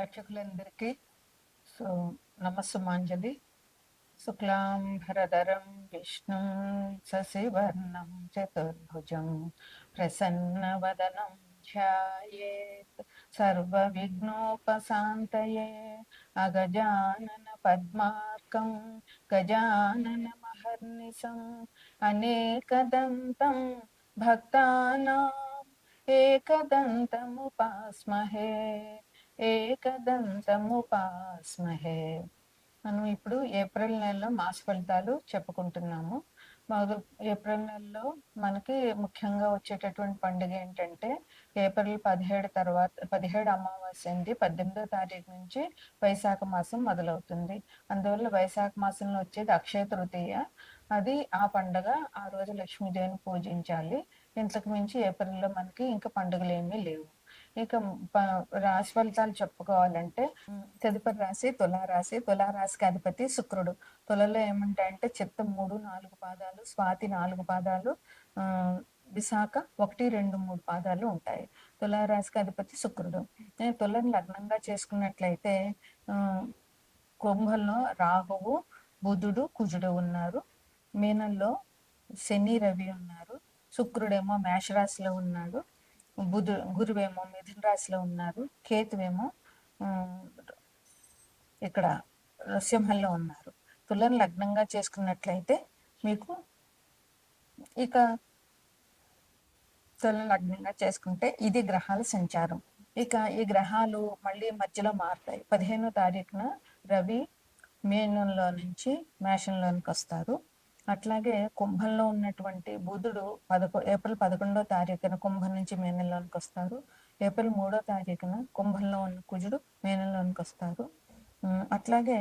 ప్రేక్షకులందరికీ సో నమస్సుమాంజలి. శుక్లాంబరధరం విష్ణుం శశివర్ణం చతుర్భుజం ప్రసన్నవదనం ధ్యాయేత్ సర్వవిఘ్నోపశాంతయే. అగజానన పద్మార్కం గజానన మహర్నిశం అనేకదంతం భక్తానాం ఏకదంతముపాస్మహే ఏకదంతముపాస్మహే. మనం ఇప్పుడు ఏప్రిల్ నెలలో మాస ఫలితాలు చెప్పుకుంటున్నాము. ఏప్రిల్ నెలలో మనకి ముఖ్యంగా వచ్చేటటువంటి పండుగ ఏంటంటే ఏప్రిల్ 17 తర్వాత 17 అమావాస్య అండి. 18వ తారీఖు నుంచి వైశాఖ మాసం మొదలవుతుంది. అందువల్ల వైశాఖ మాసంలో వచ్చేది అక్షయ తృతీయ. అది ఆ పండగ. ఆ రోజు లక్ష్మీదేవిని పూజించాలి. ఇంతకు మించి ఏప్రిల్లో మనకి ఇంకా పండుగలు ఏమీ లేవు. ఇక రాశి ఫలితాలు చెప్పుకోవాలంటే తదుపరి రాశి తులారాశి. తులారాశికి అధిపతి శుక్రుడు. తులలో ఏమంటాయంటే చిత్త 3, 4 పాదాలు, స్వాతి 4 పాదాలు, విశాఖ 1, 2, 3 పాదాలు ఉంటాయి. తులారాశికి అధిపతి శుక్రుడు. తులను లగ్నంగా చేసుకున్నట్లయితే కుంభంలో రాహువు, బుధుడు, కుజుడు ఉన్నారు. మీనంలో శని, రవి ఉన్నారు. శుక్రుడేమో మేషరాశిలో ఉన్నాడు. గురువేమో మిథున రాశిలో ఉన్నారు. కేతువేమో ఇక్కడ సింహంలో ఉన్నారు. తులను లగ్నంగా చేసుకున్నట్లయితే మీకు ఇక తులను లగ్నంగా చేసుకుంటే ఇది గ్రహాల సంచారం. ఇక ఈ గ్రహాలు మళ్ళీ మధ్యలో మారుతాయి. 15వ తారీఖున రవి మీనంలో నుంచి మేషంలోనికి వస్తారు. అట్లాగే కుంభంలో ఉన్నటువంటి బుధుడు ఏప్రిల్ 11వ తారీఖున కుంభం నుంచి మీనంలోనికి వస్తారు. ఏప్రిల్ 3వ తారీఖున కుంభంలో ఉన్న కుజుడు మీనంలోనికి వస్తారు. అట్లాగే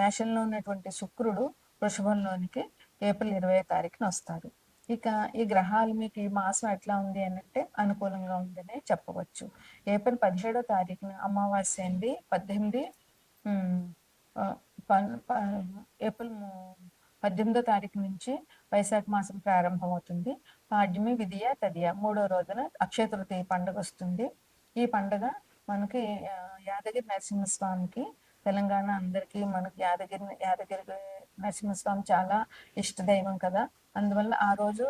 మేషంలో ఉన్నటువంటి శుక్రుడు వృషభంలోనికి ఏప్రిల్ 20వ తారీఖున వస్తారు. ఇక ఈ గ్రహాలు మీకు ఈ మాసం ఎట్లా ఉంది అంటే అనుకూలంగా ఉందనే చెప్పవచ్చు. ఏప్రిల్ 17వ తారీఖున అమావాస్య అండి. 18 ఏప్రిల్ 18వ తారీఖు నుంచి వైశాఖ మాసం ప్రారంభం అవుతుంది. పాడ్యమి, విధియ, తదియ 3వ రోజున అక్షయ తృతీయ పండుగ వస్తుంది. ఈ పండుగ మనకి యాదగిరి నరసింహస్వామికి, తెలంగాణ అందరికీ మనకి యాదగిరి నరసింహస్వామి చాలా ఇష్టదైవం కదా. అందువల్ల ఆ రోజు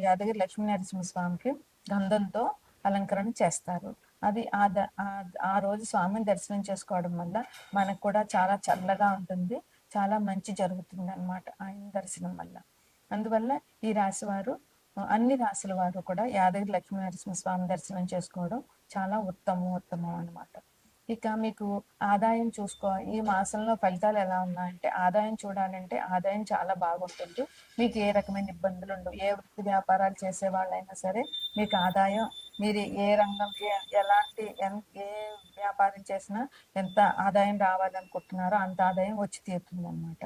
యాదగిరి లక్ష్మీ నరసింహస్వామికి గంధంతో అలంకరణ చేస్తారు. అది ఆ రోజు స్వామిని దర్శనం చేసుకోవడం వల్ల మనకు కూడా చాలా చల్లగా ఉంటుంది, చాలా మంచి జరుగుతుంది అన్నమాట ఆయన దర్శనం వల్ల. అందువల్ల ఈ రాశి వారు, అన్ని రాశుల వారు కూడా యాదగిరి లక్ష్మీ నరసింహస్వామి దర్శనం చేసుకోవడం చాలా ఉత్తమం అన్నమాట. ఇక మీకు ఆదాయం ఈ మాసంలో ఫలితాలు ఎలా ఉన్నాయంటే, ఆదాయం చూడాలంటే ఆదాయం చాలా బాగుంటుంది. మీకు ఏ రకమైన ఇబ్బందులు ఉండవు. ఏ వృత్తి వ్యాపారాలు చేసే వాళ్ళైనా సరే మీకు ఆదాయం, మీరు ఏ రంగం ఏ వ్యాపారం చేసినా ఎంత ఆదాయం రావాలనుకుంటున్నారో అంత ఆదాయం వచ్చి తీరుతుంది అన్నమాట.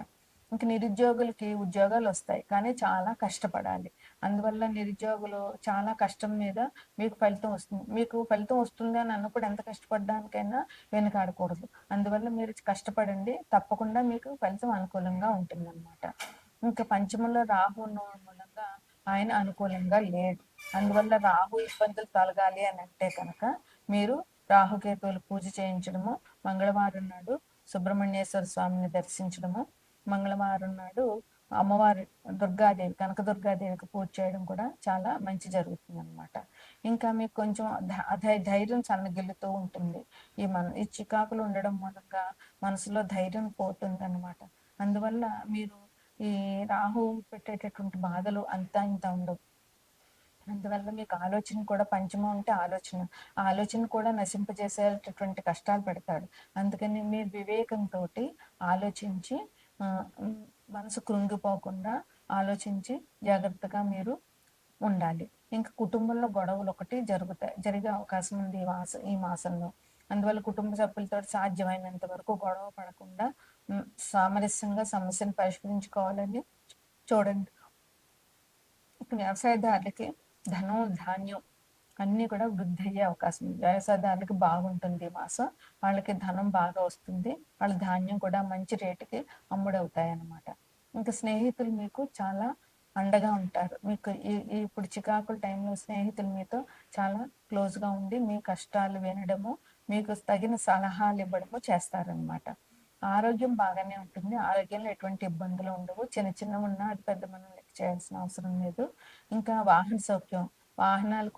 ఇంక నిరుద్యోగులకి ఉద్యోగాలు వస్తాయి, కానీ చాలా కష్టపడాలి. అందువల్ల నిరుద్యోగులు చాలా కష్టం మీద మీకు ఫలితం వస్తుంది. మీకు ఫలితం వస్తుంది అని అన్నప్పుడు ఎంత కష్టపడడానికైనా వెనుకాడకూడదు. అందువల్ల మీరు కష్టపడండి, తప్పకుండా మీకు ఫలితం అనుకూలంగా ఉంటుందన్నమాట. ఇంకా పంచమంలో రాహు మూలంగా ఆయన అనుకూలంగా లేడు. అందువల్ల రాహు ఇబ్బందులు తొలగాలి అని అంటే కనుక మీరు రాహుకేతువులు పూజ చేయించడము, మంగళవారం నాడు సుబ్రహ్మణ్యేశ్వర స్వామిని దర్శించడము, మంగళవారం నాడు అమ్మవారి దుర్గాదేవి, కనకదుర్గాదేవికి పూజ చేయడం కూడా చాలా మంచి జరుగుతుంది అనమాట. ఇంకా మీకు కొంచెం ధైర్యం సన్నగిల్లుతూ ఉంటుంది. ఈ చికాకులు ఉండడం మూలంగా మనసులో ధైర్యం పోతుంది అనమాట. అందువల్ల మీరు ఈ రాహు పెట్టేటటువంటి బాధలు అంతా ఇంత ఉండవు. అందువల్ల మీకు ఆలోచన కూడా, పంచమం ఉంటే ఆలోచన కూడా నశింపజేసేటటువంటి కష్టాలు పెడతాడు. అందుకని మీరు వివేకంతో ఆలోచించి, మనసు కృంగిపోకుండా ఆలోచించి జాగ్రత్తగా మీరు ఉండాలి. ఇంకా కుటుంబంలో గొడవలు ఒకటి జరిగే అవకాశం ఉంది ఈ మాసంలో. అందువల్ల కుటుంబ సభ్యులతో సాధ్యమైనంత వరకు గొడవ పడకుండా సామరస్యంగా సమస్యను పరిష్కరించుకోవాలని చూడండి. వ్యవసాయదారులకి ధనం, ధాన్యం అన్నీ కూడా వృద్ధి అయ్యే అవకాశం ఉంది. వ్యవసాయదారులకి బాగుంటుంది ఈ మాసం. వాళ్ళకి ధనం బాగా వస్తుంది. వాళ్ళ ధాన్యం కూడా మంచి రేటుకి అమ్ముడవుతాయి అన్నమాట. ఇంకా స్నేహితులు మీకు చాలా అండగా ఉంటారు. మీకు ఇప్పుడు చికాకుల టైంలో స్నేహితులు మీతో చాలా క్లోజ్గా ఉండి మీ కష్టాలు వినడము, మీకు తగిన సలహాలు ఇవ్వడము చేస్తారనమాట. ఆరోగ్యం బాగానే ఉంటుంది. ఆరోగ్యంలో ఎటువంటి ఇబ్బందులు ఉండవు. చిన్న చిన్నవున్నా అది పెద్ద మనం లెక్క చేయాల్సిన అవసరం లేదు. ఇంకా వాహన సౌఖ్యం, వాహనాలు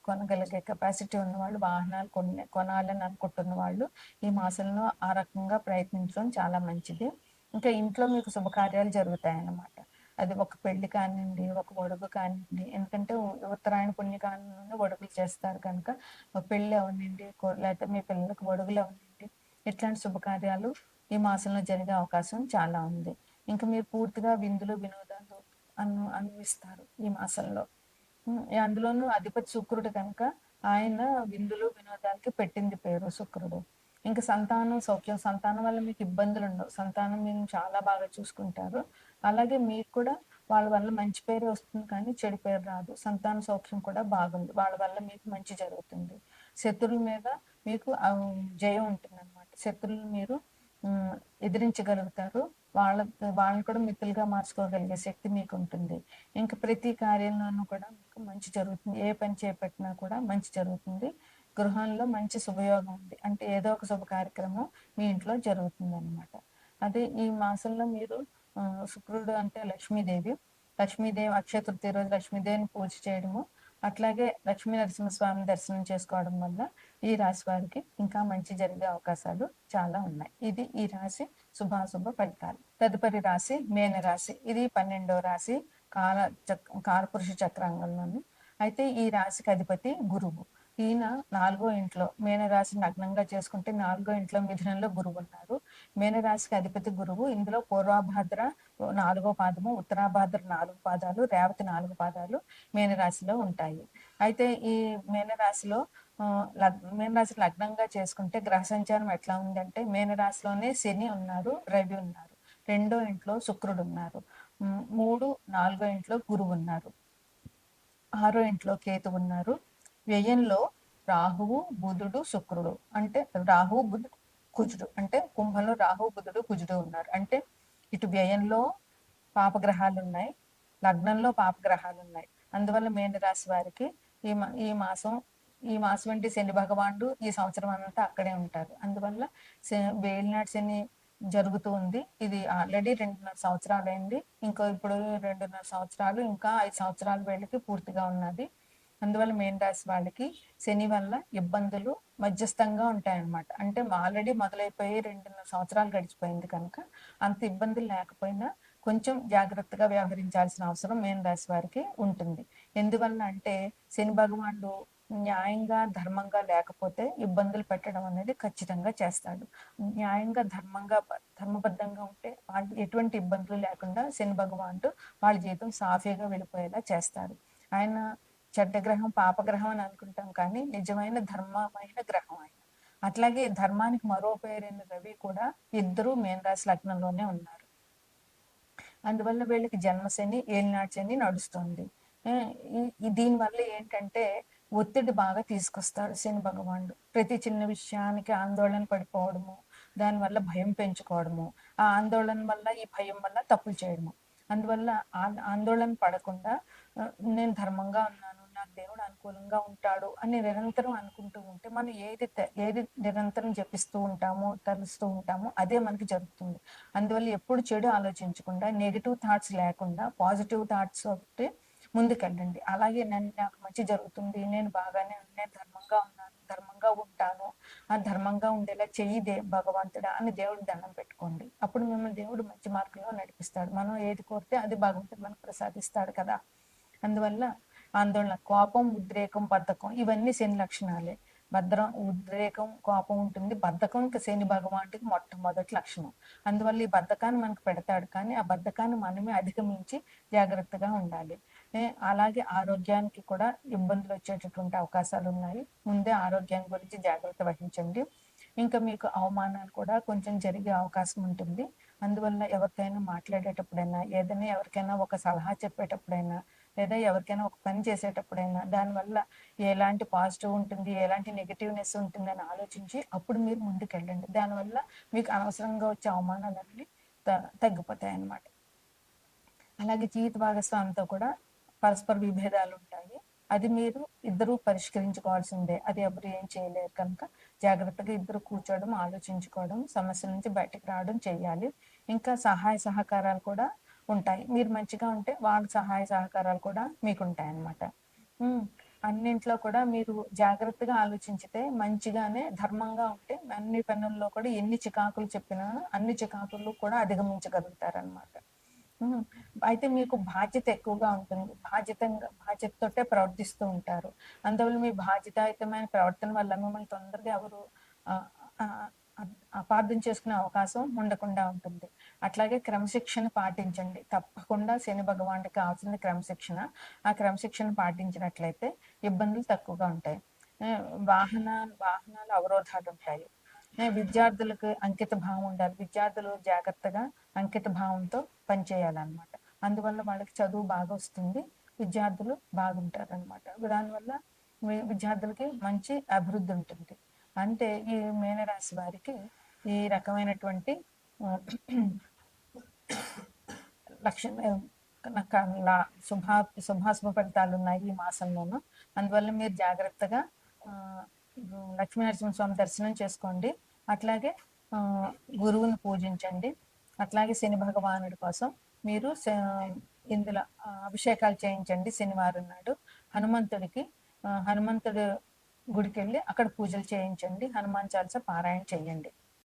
కొనగలిగే కెపాసిటీ ఉన్నవాళ్ళు, వాహనాలు కొనాలని అనుకుంటున్న వాళ్ళు ఈ మాసంలో ఆ రకంగా ప్రయత్నించడం చాలా మంచిది. ఇంకా ఇంట్లో మీకు శుభకార్యాలు జరుగుతాయన్నమాట. అది ఒక పెళ్లి కానివ్వండి, ఒక ఒడుగు కానివ్వండి, ఎందుకంటే ఉత్తరాయణ పుణ్యకాలం నుండి ఒడుగులు చేస్తారు కనుక, ఒక పెళ్లి అవనండి, లేకపోతే మీ పిల్లలకి ఒడుగులు అవనండి, ఇట్లాంటి శుభకార్యాలు ఈ మాసంలో జరిగే అవకాశం చాలా ఉంది. ఇంకా మీరు పూర్తిగా విందులు, వినోదాలు అనుభవిస్తారు ఈ మాసంలో. అందులోనూ అధిపతి శుక్రుడు కనుక ఆయన విందులు, వినోదాలకి పెట్టింది పేరు శుక్రుడు. ఇంక సంతానం సౌఖ్యం. సంతానం వల్ల మీకు ఇబ్బందులుండవు. సంతానం మీరు చాలా బాగా చూసుకుంటారు. అలాగే మీకు కూడా వాళ్ళ వల్ల మంచి పేరే వస్తుంది కానీ చెడు పేరు రాదు. సంతాన సౌఖ్యం కూడా బాగుంది. వాళ్ళ వల్ల మీకు మంచి జరుగుతుంది. శత్రువుల మీద మీకు జయం ఉంటుందన్నమాట. శత్రువులు మీరు ఎదిరించగలుగుతారు. వాళ్ళని కూడా మిత్రులుగా మార్చుకోగలిగే శక్తి మీకుంటుంది. ఇంక ప్రతి కార్యంలోనూ కూడా మీకు మంచి జరుగుతుంది. ఏ పని చేపట్టినా కూడా మంచి జరుగుతుంది. గృహంలో మంచి శుభయోగం ఉంది. అంటే ఏదో ఒక శుభ కార్యక్రమం మీ ఇంట్లో జరుగుతుందనమాట. అదే ఈ మాసంలో మీరు శుక్రుడు అంటే లక్ష్మీదేవి. లక్ష్మీదేవి అక్షయ తృతీయ రోజు లక్ష్మీదేవిని పూజ చేయడము, అట్లాగే లక్ష్మీ నరసింహస్వామిని దర్శనం చేసుకోవడం వల్ల ఈ రాశి వారికి ఇంకా మంచి జరిగే అవకాశాలు చాలా ఉన్నాయి. ఇది ఈ రాశి శుభాశుభ ఫలితాలు. తదుపరి రాశి మేనరాశి. ఇది 12వ రాశి కాలపురుష చక్రాంగంలోను. అయితే ఈ రాశికి అధిపతి గురువు. ఈయన 4వ ఇంట్లో మీనరాశి లగ్నంగా చేసుకుంటే 4వ ఇంట్లో మిథునంలో గురువు ఉన్నారు. మీనరాశికి అధిపతి గురువు. ఇందులో పూర్వభాద్ర 4వ పాదము, ఉత్తరాభాద్ర 4 పాదాలు, రేవతి 4 పాదాలు మీనరాశిలో ఉంటాయి. అయితే ఈ మీనరాశిలో మీనరాశి లగ్నంగా చేసుకుంటే గ్రహ సంచారం ఎట్లా ఉందంటే మీనరాశిలోనే శని ఉన్నారు, రవి ఉన్నారు. 2వ ఇంట్లో శుక్రుడు ఉన్నారు. 3, 4వ ఇంట్లో గురువు ఉన్నారు. 6వ ఇంట్లో కేతు ఉన్నారు. వ్యయంలో రాహువు, బుధుడు, శుక్రుడు. అంటే రాహువు, బుధుడు, కుజుడు. అంటే కుంభంలో రాహువు, బుధుడు, కుజుడు ఉన్నారు. అంటే ఇటు వ్యయంలో పాపగ్రహాలు ఉన్నాయి, లగ్నంలో పాపగ్రహాలు ఉన్నాయి. అందువల్ల మేనరాశి వారికి ఈ మాసం ఏంటి శని భగవానుడు ఈ సంవత్సరం అంతా అక్కడే ఉంటారు. అందువల్ల వేలినాటి శని జరుగుతూ ఉంది. ఇది ఆల్రెడీ 2.5 సంవత్సరాలు అయింది. ఇప్పుడు 2.5 సంవత్సరాలు, ఇంకా 5 సంవత్సరాల వేళకి పూర్తిగా ఉన్నది. అందువల్ల మేన్ రాశి వాళ్ళకి శని వల్ల ఇబ్బందులు మధ్యస్థంగా ఉంటాయన్నమాట. అంటే ఆల్రెడీ మొదలైపోయి 2.5 సంవత్సరాలు గడిచిపోయింది కనుక అంత ఇబ్బందులు లేకపోయినా కొంచెం జాగ్రత్తగా వ్యవహరించాల్సిన అవసరం మేన్ రాశి వారికి ఉంటుంది. ఎందువల్ల అంటే శని భగవానుడు న్యాయంగా, ధర్మంగా లేకపోతే ఇబ్బందులు పెట్టడం అనేది ఖచ్చితంగా చేస్తాడు. న్యాయంగా, ధర్మబద్ధంగా ఉంటే వాళ్ళు ఎటువంటి ఇబ్బందులు లేకుండా శని భగవానుడు వాళ్ళ జీవితం సాఫీగా వెళ్ళిపోయేలా చేస్తాడు. ఆయన చెడ్డ గ్రహం, పాపగ్రహం అని అనుకుంటాం కానీ నిజమైన ధర్మమైన గ్రహం ఆయన. అట్లాగే ధర్మానికి మరో పేరైన రవి కూడా ఇద్దరు మీనరాశి లగ్నంలోనే ఉన్నారు. అందువల్ల వీళ్ళకి జన్మశని, ఏలినాటి శని నడుస్తుంది. దీనివల్ల ఏంటంటే ఒత్తిడి బాగా తీసుకొస్తాడు శని భగవానుడు. ప్రతి చిన్న విషయానికి ఆందోళన పడిపోవడము, దానివల్ల భయం పెంచుకోవడము, ఆ ఆందోళన వల్ల, ఈ భయం వల్ల తప్పులు చేయడము. అందువల్ల ఆందోళన పడకుండా నేను ధర్మంగా ఉన్నాను, నాకు దేవుడు అనుకూలంగా ఉంటాడు అని నిరంతరం అనుకుంటూ ఉంటే మనం ఏది నిరంతరం జపిస్తూ ఉంటామో, తలుస్తూ ఉంటామో అదే మనకి జరుగుతుంది. అందువల్ల ఎప్పుడు చెడు ఆలోచించకుండా, నెగిటివ్ థాట్స్ లేకుండా పాజిటివ్ థాట్స్ ఒకటి ముందుకెళ్ళండి. అలాగే నాకు మంచి జరుగుతుంది, నేను ధర్మంగా ఉన్నాను, ధర్మంగా ఉంటాను, ఆ ధర్మంగా ఉండేలా చెయ్యి భగవంతుడా అని దేవుడికి దండం పెట్టుకోండి. అప్పుడు మిమ్మల్ని దేవుడు మంచి మార్గంలో నడిపిస్తాడు. మనం ఏది కోరితే అది భగవంతుడు మనకు ప్రసాదిస్తాడు కదా. అందువల్ల ఆందోళన, కోపం, ఉద్రేకం, బద్ధకం ఇవన్నీ శని లక్షణాలే. ఉద్రేకం, కోపం ఉంటుంది. బద్ధకం ఇంకా శని భగవానుడికి మొట్టమొదటి లక్షణం. అందువల్ల ఈ బద్ధకాన్ని మనకు పెడతాడు కానీ ఆ బద్ధకాన్ని మనమే అధిగమించి జాగ్రత్తగా ఉండాలి. అలాగే ఆరోగ్యానికి కూడా ఇబ్బందులు వచ్చేటటువంటి అవకాశాలు ఉన్నాయి. ముందే ఆరోగ్యాన్ని గురించి జాగ్రత్త వహించండి. ఇంకా మీకు అవమానాలు కూడా కొంచెం జరిగే అవకాశం ఉంటుంది. అందువల్ల ఎవరికైనా మాట్లాడేటప్పుడైనా, ఏదైనా ఎవరికైనా ఒక సలహా చెప్పేటప్పుడైనా, లేదా ఎవరికైనా ఒక పని చేసేటప్పుడైనా దానివల్ల ఎలాంటి పాజిటివ్ ఉంటుంది, ఎలాంటి నెగిటివ్నెస్ ఉంటుంది అని ఆలోచించి అప్పుడు మీరు ముందుకెళ్ళండి. దానివల్ల మీకు అనవసరంగా వచ్చే అవమానాలన్నీ తగ్గిపోతాయి అన్నమాట. అలాగే జీవిత భాగస్వామితో కూడా పరస్పర విభేదాలు ఉంటాయి. అది మీరు ఇద్దరు పరిష్కరించుకోవాల్సిందే. అది ఎవరు ఏం చేయలేరు కనుక జాగ్రత్తగా ఇద్దరు కూర్చోవడం, ఆలోచించుకోవడం, సమస్య నుంచి బయటకు రావడం చెయ్యాలి. ఇంకా సహాయ సహకారాలు కూడా ఉంటాయి. మీరు మంచిగా ఉంటే వాళ్ళ సహాయ సహకారాలు కూడా మీకుంటాయన్నమాట. హ్మ్. అన్నింట్లో కూడా మీరు జాగ్రత్తగా ఆలోచించితే మంచిగానే ధర్మంగా ఉంటే అన్ని పనుల్లో కూడా ఎన్ని చికాకులు చెప్పినా అన్ని చికాకులు కూడా అధిగమించగలుగుతారనమాట. హ్మ్. అయితే మీకు బాధ్యత ఎక్కువగా ఉంటుంది. బాధ్యతతోటే ప్రవర్తిస్తూ ఉంటారు. అందువల్ల మీ బాధ్యతాయుతమైన ప్రవర్తన వల్ల మిమ్మల్ని తొందరగా ఎవరు ఆహ్, ఆహ్, అపార్థం చేసుకునే అవకాశం ఉండకుండా ఉంటుంది. అట్లాగే క్రమశిక్షణ పాటించండి. తప్పకుండా శని భగవానుడికి కావాల్సింది క్రమశిక్షణ. ఆ క్రమశిక్షణ పాటించినట్లయితే ఇబ్బందులు తక్కువగా ఉంటాయి. వాహనాల అవరోధాలుంటాయి. విద్యార్థులకు అంకిత భావం ఉండాలి. విద్యార్థులు జాగ్రత్తగా అంకిత భావంతో పనిచేయాలన్నమాట. అందువల్ల వాళ్ళకి చదువు బాగొస్తుంది. విద్యార్థులు బాగుంటారనమాట. దానివల్ల విద్యార్థులకి మంచి అభివృద్ధి ఉంటుంది. అంటే ఈ మీనరాశి వారికి ఈ రకమైనటువంటి ఆహ్, లక్షణ నక లా శుభాశుభ ఫలితాలున్నాయి ఈ మాసంలోను. అందువల్ల మీరు జాగ్రత్తగా ఆహ్, లక్ష్మీ నరసింహస్వామి దర్శనం చేసుకోండి. అట్లాగే ఆహ్, గురువుని పూజించండి. అట్లాగే శని భగవానుడి కోసం మీరు ఇందులో అభిషేకాలు చేయించండి శనివారం నాడు. హనుమంతుడికి హనుమంతుడు గుడికెళ్ళి అక్కడ పూజలు చేయించండి. హనుమాన్ చాలీసా పారాయణ చేయండి.